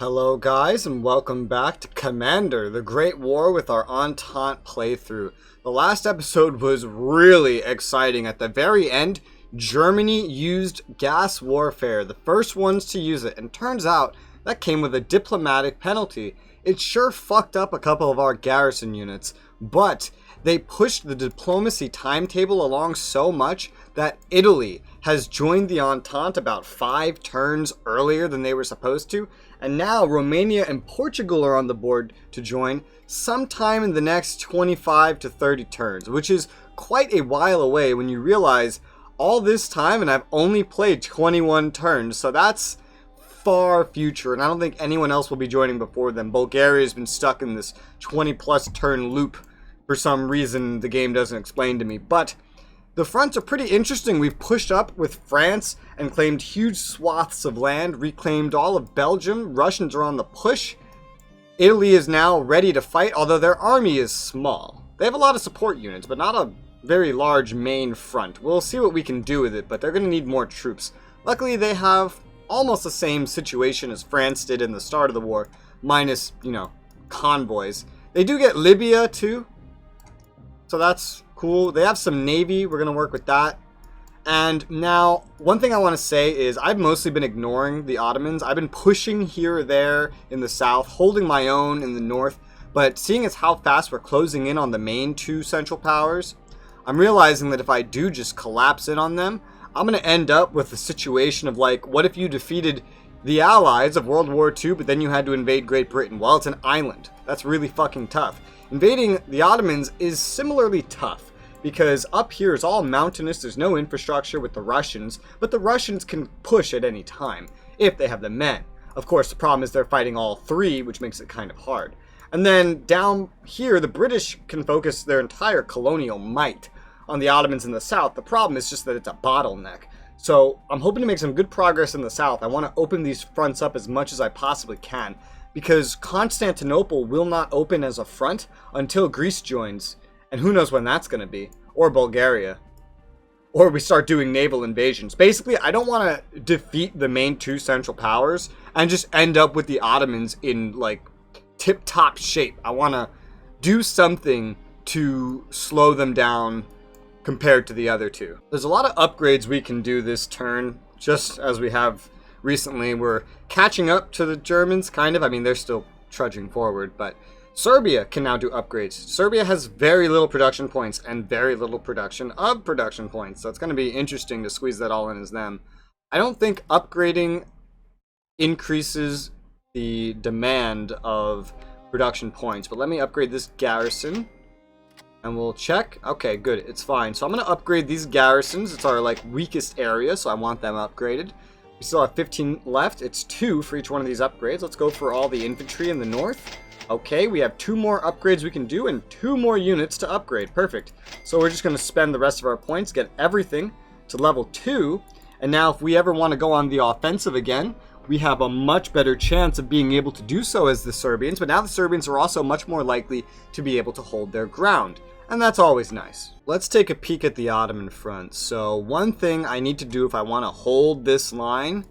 Hello guys, and welcome back to Commander, the Great War with our Entente playthrough. The last episode was really exciting. At the very end, Germany used gas warfare, the first ones to use it, and turns out that came with a diplomatic penalty. It sure fucked up a couple of our garrison units, but they pushed the diplomacy timetable along so much that Italy has joined the Entente about 5 turns earlier than they were supposed to, and now Romania and Portugal are on the board to join sometime in the next 25 to 30 turns, which is quite a while away when you realize all this time and I've only played 21 turns, so that's far future, and I don't think anyone else will be joining before them. Bulgaria has been stuck in this 20 plus turn loop for some reason the game doesn't explain to me, but the fronts are pretty interesting. We've pushed up with France and claimed huge swaths of land, reclaimed all of Belgium. Russians are on the push. Italy is now ready to fight, although their army is small. They have a lot of support units, but not a very large main front. We'll see what we can do with it, but they're going to need more troops. Luckily, they have almost the same situation as France did in the start of the war, minus, convoys. They do get Libya, too, so that's cool. They have some navy. We're going to work with that. And now, one thing I want to say is I've mostly been ignoring the Ottomans. I've been pushing here or there in the south, holding my own in the north. But seeing as how fast we're closing in on the main 2 central powers, I'm realizing that if I do just collapse in on them, I'm going to end up with a situation of like, what if you defeated the Allies of World War II, but then you had to invade Great Britain? Well, it's an island. That's really fucking tough. Invading the Ottomans is similarly tough, because up here is all mountainous, there's no infrastructure with the Russians, but the Russians can push at any time, if they have the men. Of course, the problem is they're fighting all 3, which makes it kind of hard. And then down here, the British can focus their entire colonial might on the Ottomans in the south. The problem is just that it's a bottleneck. So I'm hoping to make some good progress in the south. I want to open these fronts up as much as I possibly can, because Constantinople will not open as a front until Greece joins. And who knows when that's going to be. Or Bulgaria. Or we start doing naval invasions. Basically, I don't want to defeat the main 2 central powers and just end up with the Ottomans in, like, tip-top shape. I want to do something to slow them down compared to the other 2. There's a lot of upgrades we can do this turn, just as we have recently. We're catching up to the Germans, kind of. I mean, they're still trudging forward, but Serbia can now do upgrades. Serbia has very little production points and very little production of production points, so it's going to be interesting to squeeze that all in as them. I don't think upgrading increases the demand of production points, but let me upgrade this garrison, and we'll check. Okay, good, it's fine. So I'm going to upgrade these garrisons. It's our weakest area, so I want them upgraded. We still have 15 left. It's 2 for each one of these upgrades. Let's go for all the infantry in the north. Okay, we have 2 more upgrades we can do and 2 more units to upgrade. Perfect. So we're just going to spend the rest of our points, get everything to level 2. And now if we ever want to go on the offensive again, we have a much better chance of being able to do so as the Serbians. But now the Serbians are also much more likely to be able to hold their ground. And that's always nice. Let's take a peek at the Ottoman front. So one thing I need to do if I want to hold this line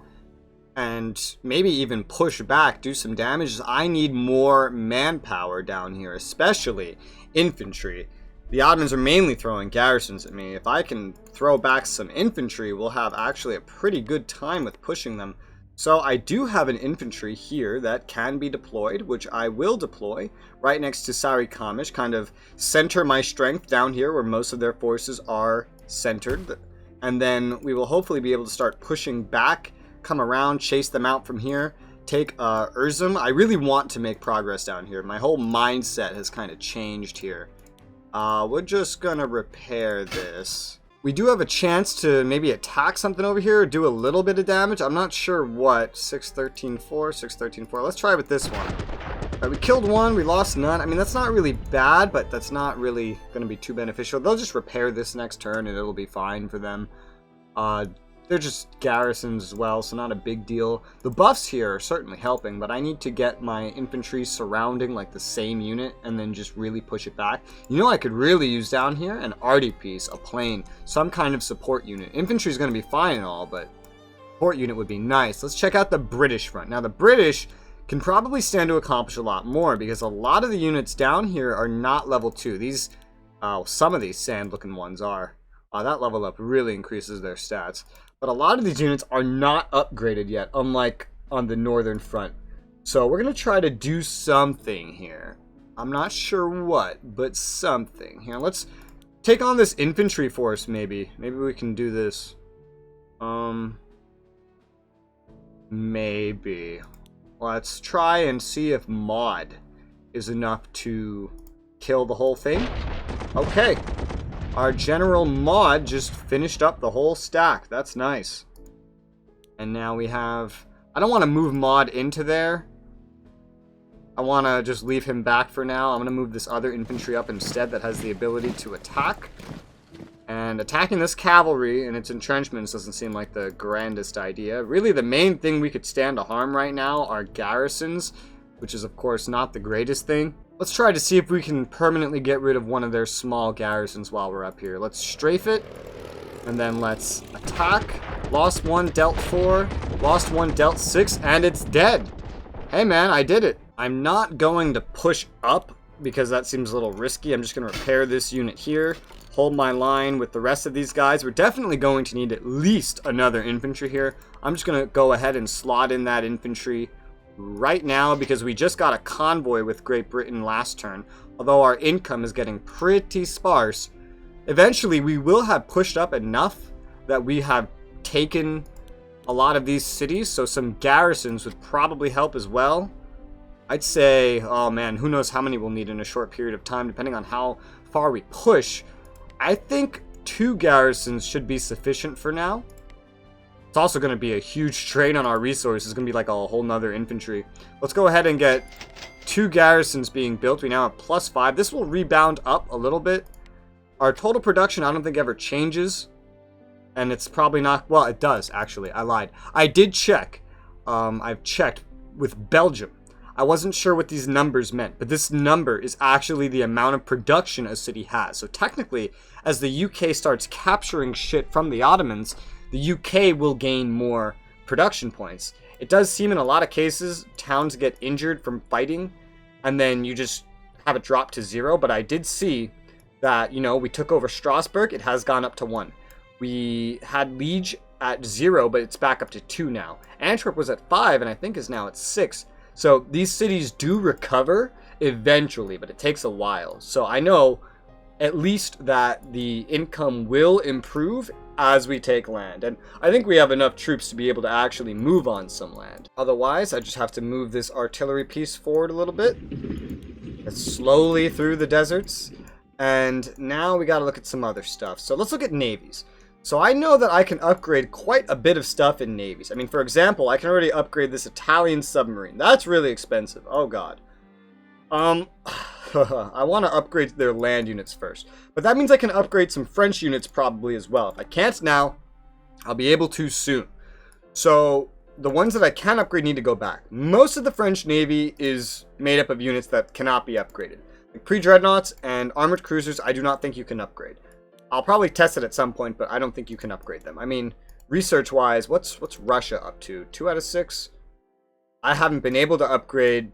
and maybe even push back, do some damage, I need more manpower down here, especially infantry. The Ottomans are mainly throwing garrisons at me. If I can throw back some infantry, we'll have actually a pretty good time with pushing them. So I do have an infantry here that can be deployed, which I will deploy right next to Sarikamish, kind of center my strength down here where most of their forces are centered. And then we will hopefully be able to start pushing back, come around, chase them out from here, take Erzum. I really want to make progress down here. My whole mindset has kind of changed here. We're just gonna repair this. We do have a chance to maybe attack something over here, do a little bit of damage. I'm not sure what. 6-13-4, 6-13-4. Let's try with this one. All right, we killed one, we lost none. I mean, that's not really bad, but that's not really going to be too beneficial. They'll just repair this next turn and it'll be fine for them. They're just garrisons as well, so not a big deal. The buffs here are certainly helping, but I need to get my infantry surrounding like the same unit and then just really push it back. You know I could really use down here? An arty piece, a plane, some kind of support unit. Infantry is going to be fine and all, but support unit would be nice. Let's check out the British front. Now the British can probably stand to accomplish a lot more, because a lot of the units down here are not level 2. These, some of these sand-looking ones are. That level up really increases their stats. But a lot of these units are not upgraded yet, unlike on the northern front. So we're going to try to do something here. I'm not sure what, but something. Here, let's take on this infantry force, maybe. Maybe we can do this. Maybe. Let's try and see if mod is enough to kill the whole thing. Okay. Our general mod just finished up the whole stack. That's nice. And now we have... I don't want to move mod into there. I want to just leave him back for now. I'm going to move this other infantry up instead that has the ability to attack. And attacking this cavalry and its entrenchments doesn't seem like the grandest idea. Really, the main thing we could stand to harm right now are garrisons, which is, of course, not the greatest thing. Let's try to see if we can permanently get rid of one of their small garrisons while we're up here. Let's strafe it, and then let's attack. Lost 1, dealt 4. Lost 1, dealt 6, and it's dead. Hey, man, I did it. I'm not going to push up because that seems a little risky. I'm just going to repair this unit here. Hold my line with the rest of these guys. We're definitely going to need at least another infantry here. I'm just going to go ahead and slot in that infantry right now because we just got a convoy with Great Britain last turn. Although our income is getting pretty sparse, eventually we will have pushed up enough that we have taken a lot of these cities, so some garrisons would probably help as well. I'd say, oh man, who knows how many we'll need in a short period of time depending on how far we push. I think 2 garrisons should be sufficient for now. It's also going to be a huge strain on our resources. It's going to be like a whole nother infantry. Let's go ahead and get 2 garrisons being built. We now have +5. This will rebound up a little bit. Our total production I don't think ever changes. And it's probably not... Well, it does, actually. I lied. I did check. I've checked with Belgium. I wasn't sure what these numbers meant, but this number is actually the amount of production a city has. So technically, as the UK starts capturing shit from the Ottomans, the UK will gain more production points. It does seem in a lot of cases, towns get injured from fighting, and then you just have it drop to 0. But I did see that, you know, we took over Strasbourg, it has gone up to 1. We had Liege at 0, but it's back up to 2 now. Antwerp was at 5, and I think is now at 6. So these cities do recover eventually, but it takes a while. So I know at least that the income will improve as we take land. And I think we have enough troops to be able to actually move on some land. Otherwise, I just have to move this artillery piece forward a little bit. It's slowly through the deserts. And now we got to look at some other stuff. So let's look at navies. So I know that I can upgrade quite a bit of stuff in navies. I mean, for example, I can already upgrade this Italian submarine. That's really expensive. Oh, God. I want to upgrade their land units first. But that means I can upgrade some French units probably as well. If I can't now, I'll be able to soon. So the ones that I can upgrade need to go back. Most of the French Navy is made up of units that cannot be upgraded. Like pre-dreadnoughts and armored cruisers, I do not think you can upgrade. I'll probably test it at some point, but I don't think you can upgrade them. I mean, research-wise, what's Russia up to? 2 out of 6? I haven't been able to upgrade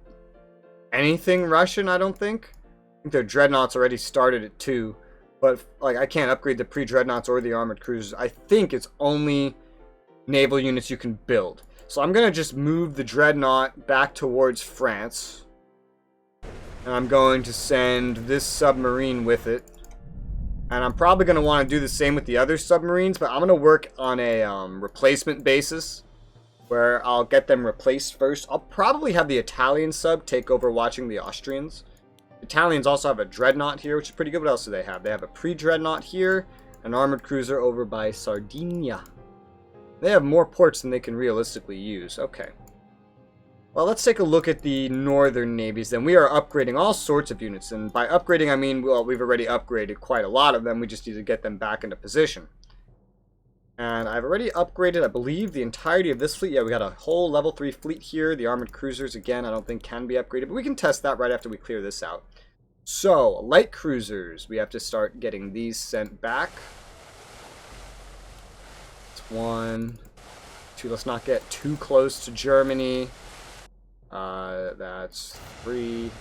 anything Russian, I don't think. I think their dreadnoughts already started at 2, but like I can't upgrade the pre-dreadnoughts or the armored cruisers. I think it's only naval units you can build. So I'm going to just move the dreadnought back towards France. And I'm going to send this submarine with it. And I'm probably going to want to do the same with the other submarines, but I'm going to work on a replacement basis where I'll get them replaced first. I'll probably have the Italian sub take over watching the Austrians. Italians also have a dreadnought here, which is pretty good. What else do they have? They have a pre-dreadnought here, an armored cruiser over by Sardinia. They have more ports than they can realistically use. Okay. Well, let's take a look at the northern navies then. We are upgrading all sorts of units, and by upgrading I mean, well, we've already upgraded quite a lot of them. We just need to get them back into position. And I've already upgraded, I believe, the entirety of this fleet. Yeah, we got a whole level 3 fleet here. The armored cruisers, again, I don't think can be upgraded, but we can test that right after we clear this out. So, light cruisers. We have to start getting these sent back. It's 1, 2, let's not get too close to Germany. That's 3.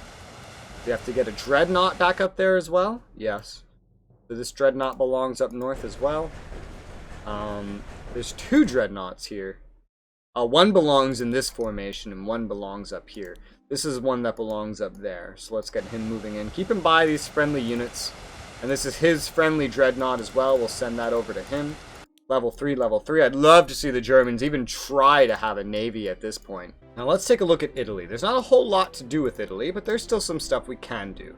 We have to get a dreadnought back up there as well. Yes. So this dreadnought belongs up north as well. There's 2 dreadnoughts here. One belongs in this formation and one belongs up here. This is one that belongs up there. So let's get him moving in. Keep him by these friendly units. And this is his friendly dreadnought as well. We'll send that over to him. Level 3, level 3. I'd love to see the Germans even try to have a navy at this point. Now let's take a look at Italy. There's not a whole lot to do with Italy, but there's still some stuff we can do.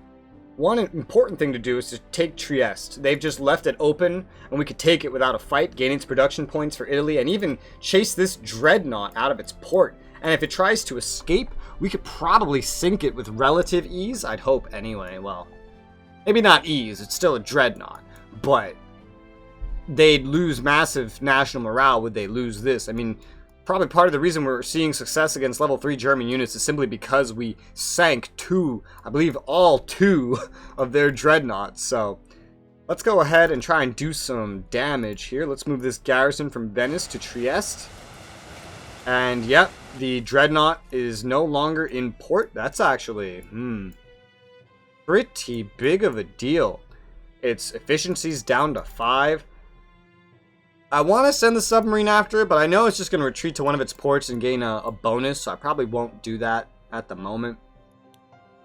One important thing to do is to take Trieste. They've just left it open, and we could take it without a fight, gaining its production points for Italy, and even chase this dreadnought out of its port. And if it tries to escape, we could probably sink it with relative ease. I'd hope anyway. Well, maybe not ease. It's still a dreadnought. But they'd lose massive national morale would they lose this. I mean, probably part of the reason we're seeing success against level 3 German units is simply because we sank 2, I believe all 2 of their dreadnoughts. So let's go ahead and try and do some damage here. Let's move this garrison from Venice to Trieste. And yep, the dreadnought is no longer in port. That's actually pretty big of a deal. Its efficiency's down to 5. I want to send the submarine after it, but I know it's just going to retreat to one of its ports and gain a bonus, so I probably won't do that at the moment.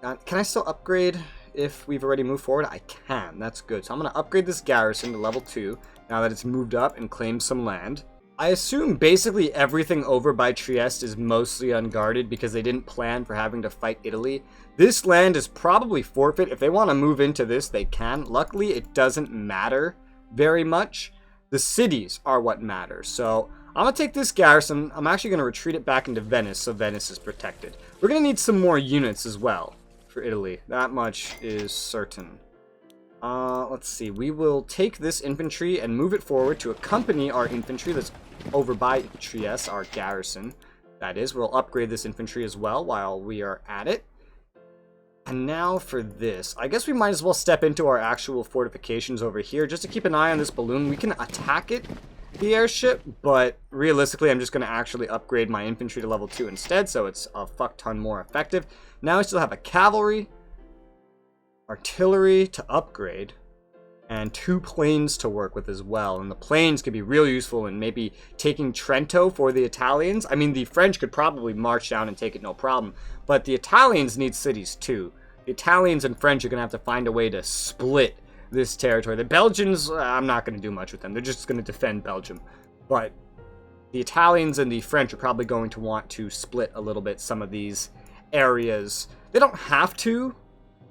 Can I still upgrade if we've already moved forward? I can. That's good. So I'm going to upgrade this garrison to level 2 now that it's moved up and claimed some land. I assume basically everything over by Trieste is mostly unguarded because they didn't plan for having to fight Italy. This land is probably forfeit. If they want to move into this, they can. Luckily, it doesn't matter very much. The cities are what matters. So I'm going to take this garrison. I'm actually going to retreat it back into Venice so Venice is protected. We're going to need some more units as well for Italy. That much is certain. Let's see. We will take this infantry and move it forward to accompany our infantry that's over by Trieste, our garrison. That is, we'll upgrade this infantry as well while we are at it. And now for this. I guess we might as well step into our actual fortifications over here just to keep an eye on this balloon. We can attack it, the airship, but realistically I'm just going to actually upgrade my infantry to level 2 instead, so it's a fuck ton more effective. Now I still have a cavalry, artillery to upgrade, and 2 planes to work with as well. And the planes could be real useful in maybe taking Trento for the Italians. I mean, the French could probably march down and take it no problem, but the Italians need cities too. The Italians and French are going to have to find a way to split this territory. The Belgians, I'm not going to do much with them. They're just going to defend Belgium. But the Italians and the French are probably going to want to split a little bit some of these areas. They don't have to,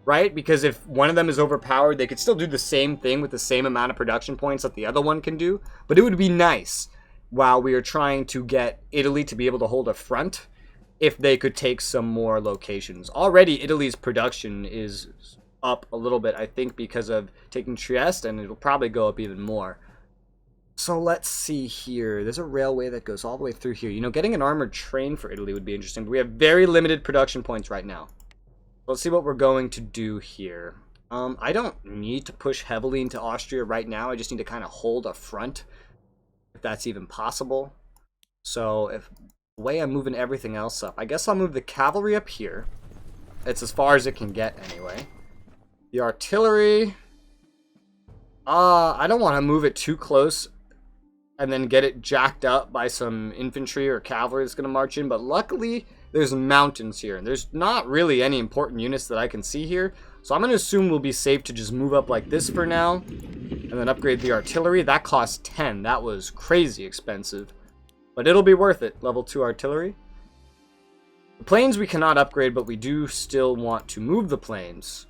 right? Because if one of them is overpowered, they could still do the same thing with the same amount of production points that the other one can do. But it would be nice while we are trying to get Italy to be able to hold a front if they could take some more locations. Already Italy's production is up a little bit, I think, because of taking Trieste, and it'll probably go up even more. So let's see here. There's a railway that goes all the way through here. You know, getting an armored train for Italy would be interesting, but we have very limited production points right now. Let's see what we're going to do here. I don't need to push heavily into Austria right now. I just need to kind of hold a front, if that's even possible. So if the way I'm moving everything else up, I guess I'll move the cavalry up here. It's as far as it can get anyway. The artillery, I don't want to move it too close and then get it jacked up by some infantry or cavalry that's going to march in, but luckily there's mountains here, and there's not really any important units that I can see here, so I'm going to assume we'll be safe to just move up like this for now, and then upgrade the artillery. That cost 10. That was crazy expensive, but it'll be worth it. Level 2 artillery. The planes we cannot upgrade, but we do still want to move the planes.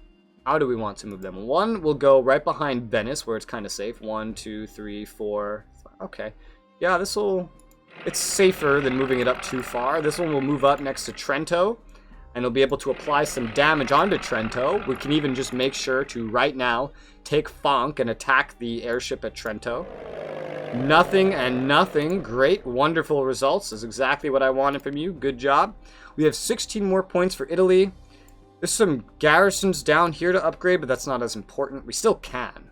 How do we want to move them? One will go right behind Venice, where it's kind of safe. 1, 2, 3, 4. Okay. Yeah, this will... It's safer than moving it up too far. This one will move up next to Trento, and it'll be able to apply some damage onto Trento. We can even just make sure to, right now, take Fonk and attack the airship at Trento. Nothing and nothing. Great, wonderful results. Is exactly what I wanted from you. Good job. We have 16 more points for Italy. There's some garrisons down here to upgrade, but that's not as important. We still can.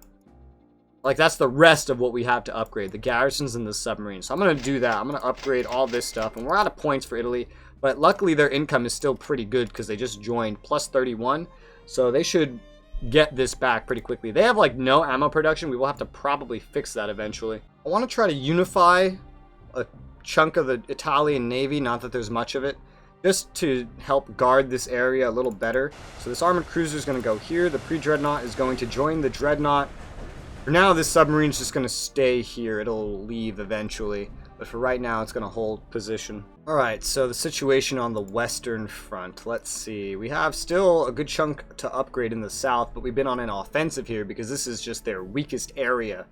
Like, that's the rest of what we have to upgrade. The garrisons and the submarines. So I'm going to do that. I'm going to upgrade all this stuff. And we're out of points for Italy. But luckily their income is still pretty good because they just joined plus 31. So they should get this back pretty quickly. They have like no ammo production. We will have to probably fix that eventually. I want to try to unify a chunk of the Italian Navy, not that there's much of it, just to help guard this area a little better. So this armored cruiser is going to go here. The pre-dreadnought is going to join the dreadnought. For now, this submarine's just going to stay here. It'll leave eventually. But for right now, it's going to hold position. Alright, so the situation on the western front. Let's see. We have still a good chunk to upgrade in the south, but we've been on an offensive here because this is just their weakest area.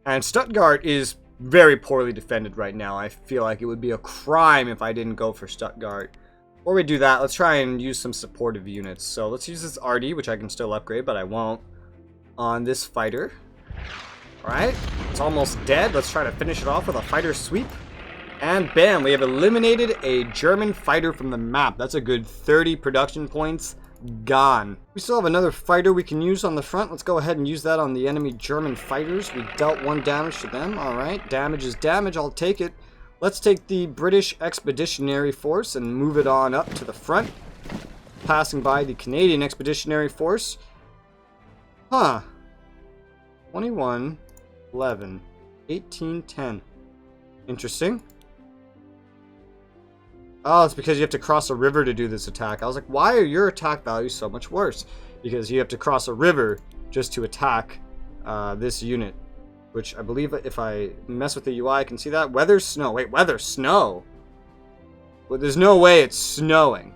And Stuttgart is very poorly defended right now. I feel like it would be a crime if I didn't go for Stuttgart. Before we do that, let's try and use some supportive units. So let's use this RD, which I can still upgrade, but I won't, on this fighter. Alright, it's almost dead. Let's try to finish it off with a fighter sweep. And bam, we have eliminated a German fighter from the map. That's a good 30 production points gone. We still have another fighter we can use on the front. Let's go ahead and use that on the enemy German fighters. We dealt 1 damage to them. Alright, damage is damage. I'll take it. Let's take the British Expeditionary Force and move it on up to the front. Passing by the Canadian Expeditionary Force. Huh. 21, 11, 18, 10. Interesting. Oh, it's because you have to cross a river to do this attack. I was like, why are your attack values so much worse? Because you have to cross a river just to attack this unit. Which I believe if I mess with the UI, I can see that. Weather, snow. Wait, weather, snow? Well, there's no way it's snowing.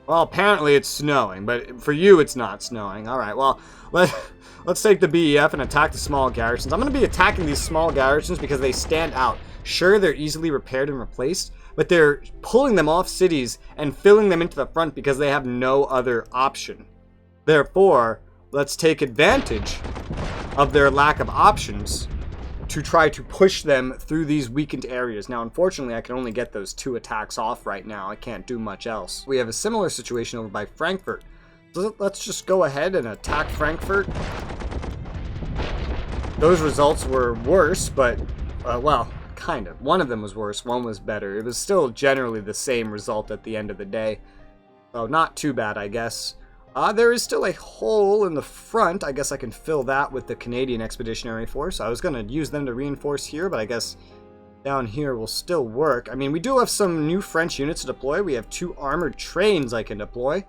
Well, apparently it's snowing, but for you it's not snowing. Alright, well, let's take the BEF and attack the small garrisons. I'm going to be attacking these small garrisons because they stand out. Sure, they're easily repaired and replaced, but they're pulling them off cities and filling them into the front because they have no other option. Therefore, let's take advantage of their lack of options to try to push them through these weakened areas. Now, unfortunately, I can only get those 2 attacks off right now. I can't do much else. We have a similar situation over by Frankfurt. So let's just go ahead and attack Frankfurt. Those results were worse, but, well, kind of. One of them was worse, one was better. It was still generally the same result at the end of the day. So not too bad, I guess. There is still a hole in the front. I guess I can fill that with the Canadian Expeditionary Force. I was going to use them to reinforce here, but I guess down here will still work. I mean, we do have some new French units to deploy. We have 2 armored trains I can deploy.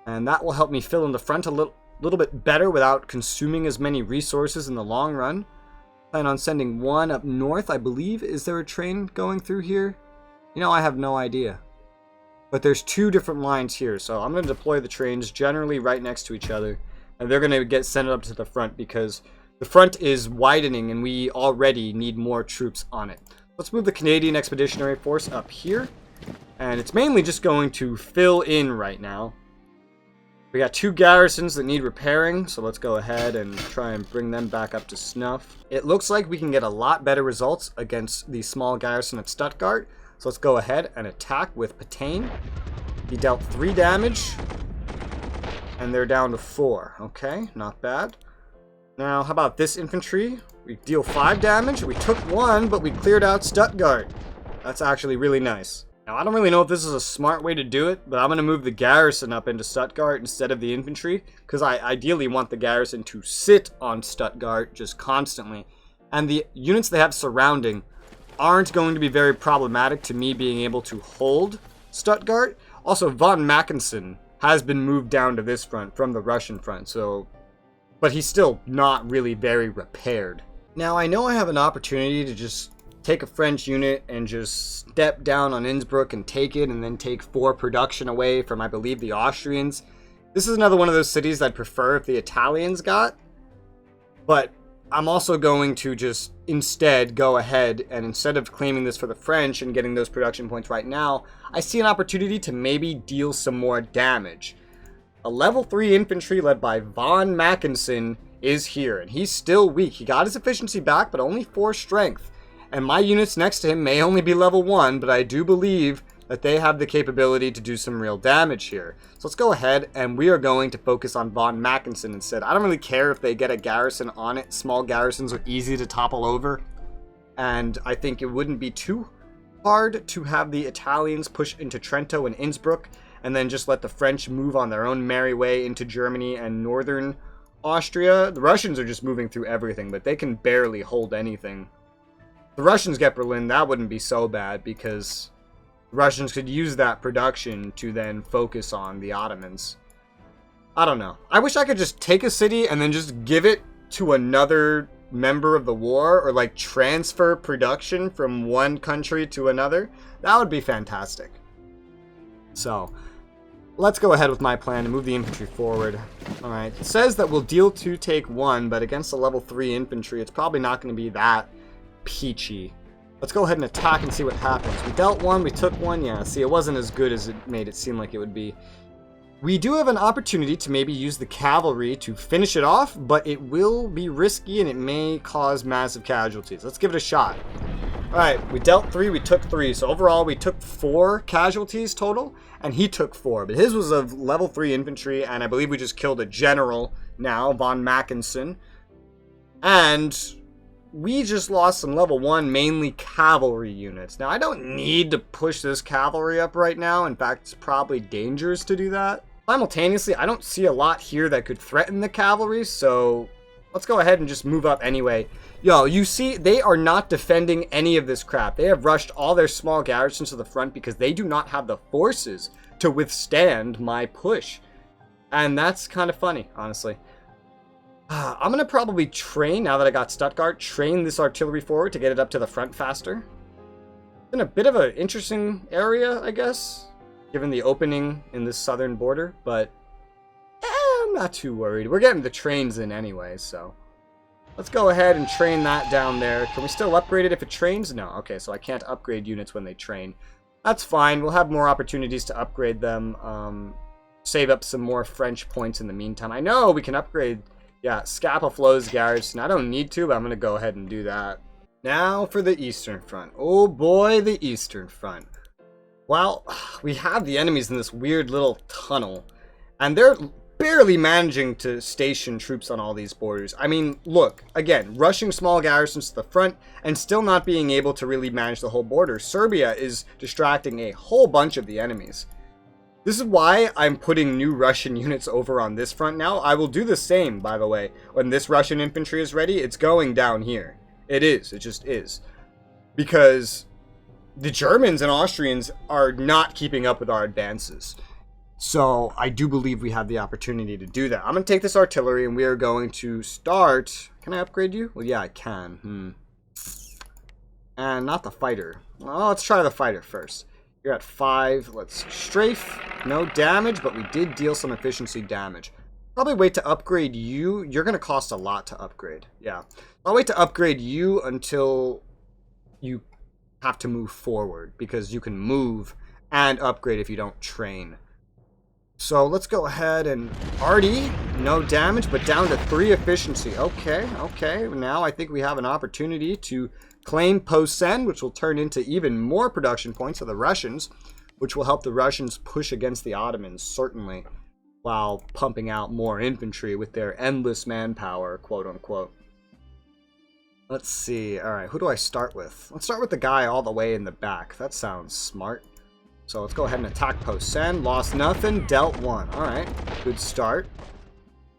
And that will help me fill in the front a little bit better without consuming as many resources in the long run. Plan on sending 1 up north, I believe. Is there a train going through here? You know, I have no idea. But there's 2 different lines here, so I'm going to deploy the trains generally right next to each other. And they're going to get sent up to the front because the front is widening and we already need more troops on it. Let's move the Canadian Expeditionary Force up here. And it's mainly just going to fill in right now. We got 2 garrisons that need repairing, so let's go ahead and try and bring them back up to snuff. It looks like we can get a lot better results against the small garrison of Stuttgart. So let's go ahead and attack with Patain. He dealt 3 damage. And they're down to 4. Okay, not bad. Now, how about this infantry? We deal 5 damage. We took 1, but we cleared out Stuttgart. That's actually really nice. Now, I don't really know if this is a smart way to do it, but I'm going to move the garrison up into Stuttgart instead of the infantry, because I ideally want the garrison to sit on Stuttgart just constantly. And the units they have surrounding aren't going to be very problematic to me being able to hold Stuttgart. Also, von Mackensen has been moved down to this front from the Russian front, so, but he's still not really very repaired. Now, I know I have an opportunity to just take a French unit and just step down on Innsbruck and take it, and then take 4 production away from, I believe, the Austrians. This is another one of those cities I'd prefer if the Italians got, but I'm also going to just instead go ahead and instead of claiming this for the French and getting those production points right now, I see an opportunity to maybe deal some more damage. A level 3 infantry led by von Mackensen is here, and he's still weak. He got his efficiency back, but only 4 strength. And my units next to him may only be level 1, but I do believe that they have the capability to do some real damage here. So let's go ahead, and we are going to focus on von Mackensen instead. I don't really care if they get a garrison on it. Small garrisons are easy to topple over, and I think it wouldn't be too hard to have the Italians push into Trento and Innsbruck, and then just let the French move on their own merry way into Germany and northern Austria. The Russians are just moving through everything, but they can barely hold anything. If the Russians get Berlin, that wouldn't be so bad, because the Russians could use that production to then focus on the Ottomans. I don't know. I wish I could just take a city and then just give it to another member of the war, or like transfer production from one country to another. That would be fantastic. So let's go ahead with my plan and move the infantry forward. Alright, it says that we'll deal 2, take 1, but against the level 3 infantry, it's probably not going to be that peachy. Let's go ahead and attack and see what happens. We dealt 1, we took 1. Yeah, see, it wasn't as good as it made it seem like it would be. We do have an opportunity to maybe use the cavalry to finish it off, but it will be risky and it may cause massive casualties. Let's give it a shot. Alright, we dealt 3, we took 3. So overall, we took 4 casualties total, and he took 4. But his was of level 3 infantry, and I believe we just killed a general now, von Mackensen. And we just lost some level 1, mainly cavalry units. Now, I don't need to push this cavalry up right now. In fact, it's probably dangerous to do that. Simultaneously, I don't see a lot here that could threaten the cavalry, so let's go ahead and just move up anyway. Yo, you see, they are not defending any of this crap. They have rushed all their small garrisons to the front because they do not have the forces to withstand my push. And that's kind of funny, honestly. I'm going to probably train, now that I got Stuttgart, train this artillery forward to get it up to the front faster. It's in a bit of an interesting area, I guess, given the opening in this southern border, but I'm not too worried. We're getting the trains in anyway, so let's go ahead and train that down there. Can we still upgrade it if it trains? No. Okay, so I can't upgrade units when they train. That's fine. We'll have more opportunities to upgrade them. Save up some more French points in the meantime. I know we can upgrade, yeah, Scapa Flow's garrison. I don't need to, but I'm going to go ahead and do that. Now for the Eastern Front. Oh boy, the Eastern Front. Well, we have the enemies in this weird little tunnel, and they're barely managing to station troops on all these borders. I mean, look, again, rushing small garrisons to the front and still not being able to really manage the whole border. Serbia is distracting a whole bunch of the enemies. This is why I'm putting new Russian units over on this front now. I will do the same, by the way. When this Russian infantry is ready, it's going down here. It is. It just is. Because the Germans and Austrians are not keeping up with our advances. So I do believe we have the opportunity to do that. I'm going to take this artillery and we are going to start. Can I upgrade you? Well, yeah, I can. And not the fighter. Well, let's try the fighter first. You're at 5. Let's strafe. No damage, but we did deal some efficiency damage. Probably wait to upgrade you. You're going to cost a lot to upgrade. Yeah. I'll wait to upgrade you until you have to move forward, because you can move and upgrade if you don't train. So let's go ahead and Artie, no damage, but down to 3 efficiency. Okay. Now I think we have an opportunity to claim Posen, which will turn into even more production points for the Russians, which will help the Russians push against the Ottomans, certainly, while pumping out more infantry with their endless manpower, quote unquote. Let's see. Alright, who do I start with? Let's start with the guy all the way in the back. That sounds smart. So let's go ahead and attack Posen. Lost nothing, dealt 1. Alright, good start.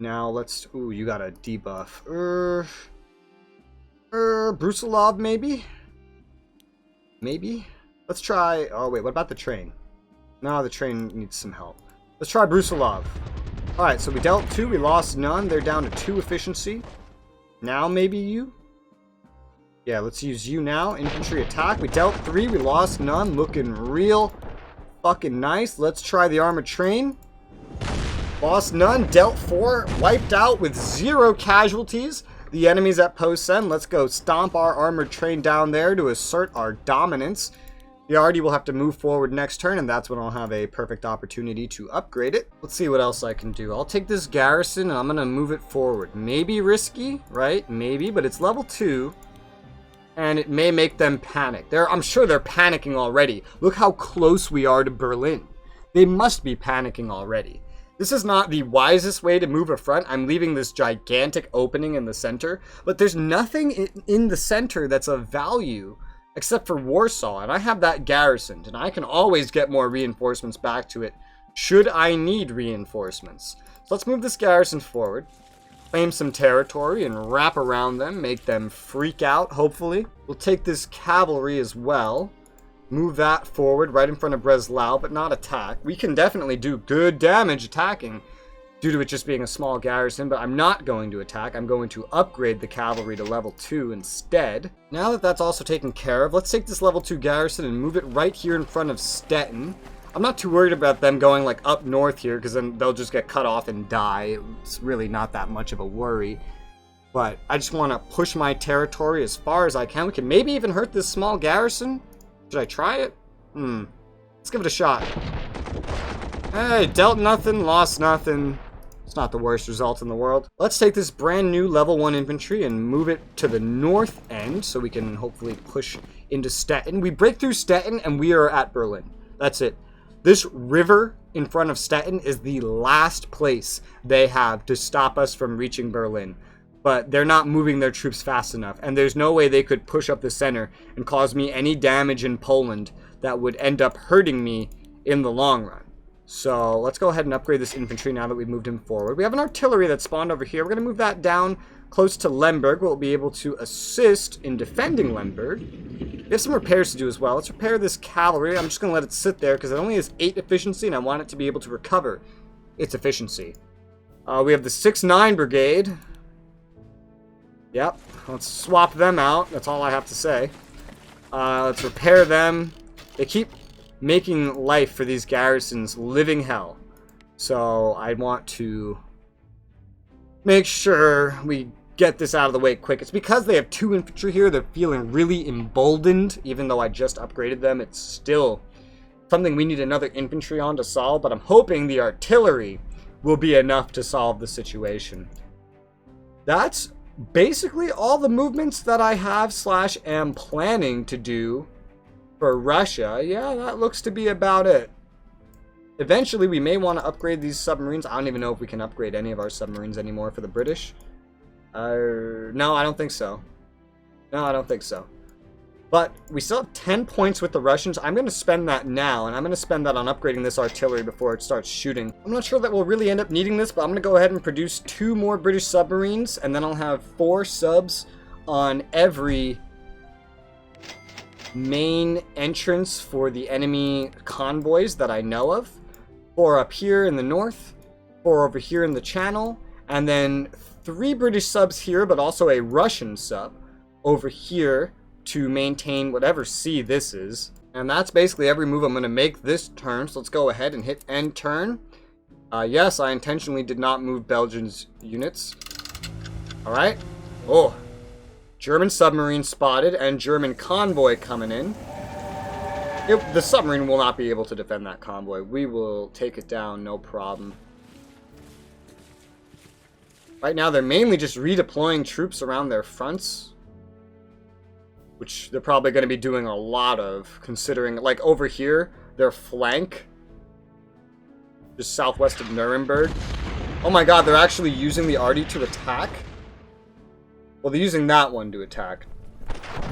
Now let's... Ooh, you got a debuff. Brusilov, maybe? Maybe? Let's try... Oh, wait, what about the train? No, the train needs some help. Let's try Brusilov. Alright, so we dealt 2, we lost none. They're down to 2 efficiency. Now maybe you? Yeah, let's use you now. Infantry attack. We dealt 3. We lost none. Looking real fucking nice. Let's try the armored train. Lost none. Dealt 4. Wiped out with 0 casualties. The enemies at Posen. Let's go stomp our armored train down there to assert our dominance. The Artie will have to move forward next turn, and that's when I'll have a perfect opportunity to upgrade it. Let's see what else I can do. I'll take this garrison, and I'm going to move it forward. Maybe risky, right? Maybe, but it's level 2. And it may make them panic. I'm sure they're panicking already. Look how close we are to Berlin. They must be panicking already. This is not the wisest way to move a front. I'm leaving this gigantic opening in the center. But there's nothing in the center that's of value except for Warsaw, and I have that garrisoned, and I can always get more reinforcements back to it should I need reinforcements. So let's move this garrison forward, claim some territory, and wrap around them, make them freak out, hopefully. We'll take this cavalry as well, move that forward right in front of Breslau, but not attack. We can definitely do good damage attacking due to it just being a small garrison, but I'm not going to attack. I'm going to upgrade the cavalry to level 2 instead. Now that that's also taken care of, let's take this level 2 garrison and move it right here in front of Stettin. I'm not too worried about them going like up north here, because then they'll just get cut off and die. It's really not that much of a worry. But I just want to push my territory as far as I can. We can maybe even hurt this small garrison. Should I try it? Let's give it a shot. Hey, dealt nothing, lost nothing. It's not the worst result in the world. Let's take this brand new level 1 infantry and move it to the north end so we can hopefully push into Stettin. We break through Stettin and we are at Berlin. That's it. This river in front of Stettin is the last place they have to stop us from reaching Berlin. But they're not moving their troops fast enough, and there's no way they could push up the center and cause me any damage in Poland that would end up hurting me in the long run. So let's go ahead and upgrade this infantry now that we've moved him forward. We have an artillery that spawned over here. We're going to move that down close to Lemberg. We'll be able to assist in defending Lemberg. We have some repairs to do as well. Let's repair this cavalry. I'm just going to let it sit there because it only has 8 efficiency, and I want it to be able to recover its efficiency. We have the 6-9 Brigade. Yep, let's swap them out. That's all I have to say. Let's repair them. They keep making life for these garrisons living hell. So I want to make sure we get this out of the way quick. It's because they have 2 infantry here. They're feeling really emboldened. Even though I just upgraded them, it's still something we need another infantry on to solve. But I'm hoping the artillery will be enough to solve the situation. That's basically all the movements that I have / am planning to do for Russia. Yeah, that looks to be about it. Eventually, we may want to upgrade these submarines. I don't even know if we can upgrade any of our submarines anymore for the British. No, I don't think so. No, I don't think so. But we still have 10 points with the Russians. I'm going to spend that now, and I'm going to spend that on upgrading this artillery before it starts shooting. I'm not sure that we'll really end up needing this, but I'm going to go ahead and produce 2 more British submarines, and then I'll have 4 subs on every main entrance for the enemy convoys that I know of. 4 up here in the north, 4 over here in the channel, and then 3 British subs here, but also a Russian sub over here to maintain whatever sea this is. And that's basically every move I'm going to make this turn. So let's go ahead and hit end turn. Yes, I intentionally did not move Belgium's units. Alright. Oh. German submarine spotted and German convoy coming in. The submarine will not be able to defend that convoy. We will take it down, no problem. Right now, they're mainly just redeploying troops around their fronts, which they're probably going to be doing a lot of, considering, like, over here, their flank, just southwest of Nuremberg. Oh my god, they're actually using the arty to attack? Well, they're using that one to attack.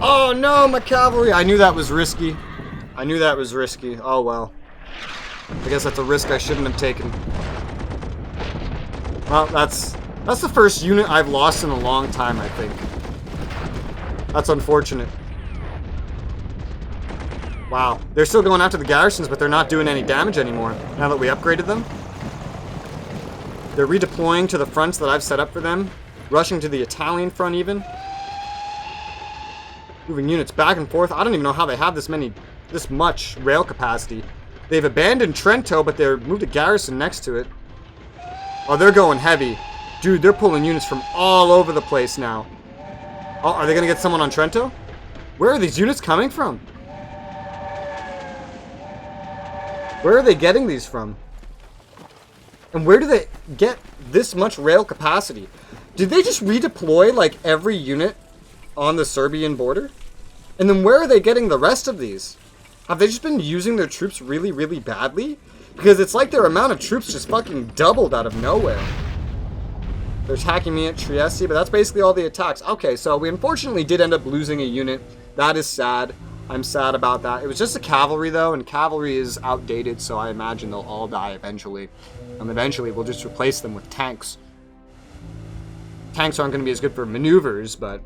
Oh no, my cavalry! I knew that was risky. I knew that was risky. Oh well. I guess that's a risk I shouldn't have taken. Well, that's the first unit I've lost in a long time, I think. That's unfortunate. Wow. They're still going after the garrisons, but they're not doing any damage anymore, now that we upgraded them. They're redeploying to the fronts that I've set up for them. Rushing to the Italian front, even. Moving units back and forth. I don't even know how they have this much rail capacity. They've abandoned Trento, but they're moved a garrison next to it. Oh, they're going heavy. Dude, they're pulling units from all over the place now. Oh, are they going to get someone on Trento? Where are these units coming from? Where are they getting these from? And where do they get this much rail capacity? Did they just redeploy, like, every unit on the Serbian border? And then where are they getting the rest of these? Have they just been using their troops really, really badly? Because it's like their amount of troops just fucking doubled out of nowhere. They're attacking me at Trieste, but that's basically all the attacks. Okay, so we unfortunately did end up losing a unit. That is sad. I'm sad about that. It was just a cavalry, though, and cavalry is outdated, so I imagine they'll all die eventually. And eventually, we'll just replace them with tanks. Tanks aren't going to be as good for maneuvers, but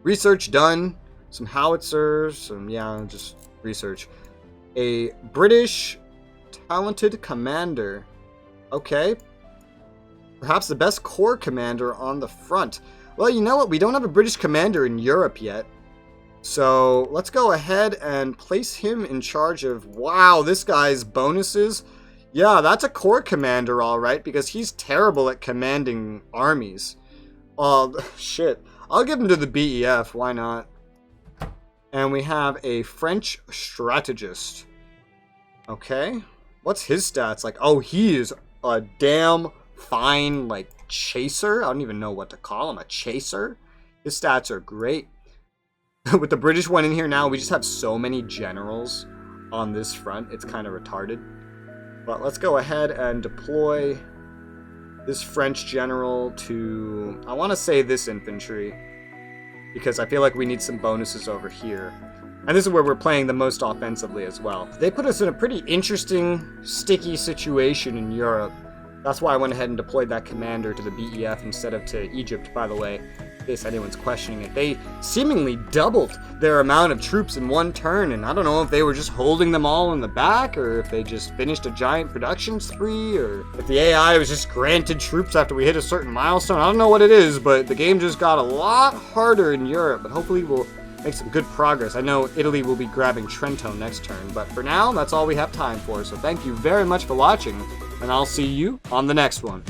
research done. Some howitzers, just research. A British talented commander. Okay. Perhaps the best corps commander on the front. Well, you know what? We don't have a British commander in Europe yet. So let's go ahead and place him in charge of... Wow, this guy's bonuses. Yeah, that's a corps commander, all right, because he's terrible at commanding armies. Oh, shit. I'll give him to the BEF. Why not? And we have a French strategist. Okay. What's his stats like? Oh, he is a damn fine, like, chaser. I don't even know what to call him. A chaser? His stats are great. With the British one in here now, we just have so many generals on this front. It's kind of retarded. But let's go ahead and deploy this French general to, I want to say this infantry, because I feel like we need some bonuses over here. And this is where we're playing the most offensively as well. They put us in a pretty interesting, sticky situation in Europe. That's why I went ahead and deployed that commander to the BEF instead of to Egypt, by the way, in case anyone's questioning it. They seemingly doubled their amount of troops in one turn, and I don't know if they were just holding them all in the back, or if they just finished a giant production spree, or if the AI was just granted troops after we hit a certain milestone. I don't know what it is, but the game just got a lot harder in Europe, but hopefully we'll make some good progress. I know Italy will be grabbing Trento next turn, but for now, that's all we have time for, so thank you very much for watching, and I'll see you on the next one.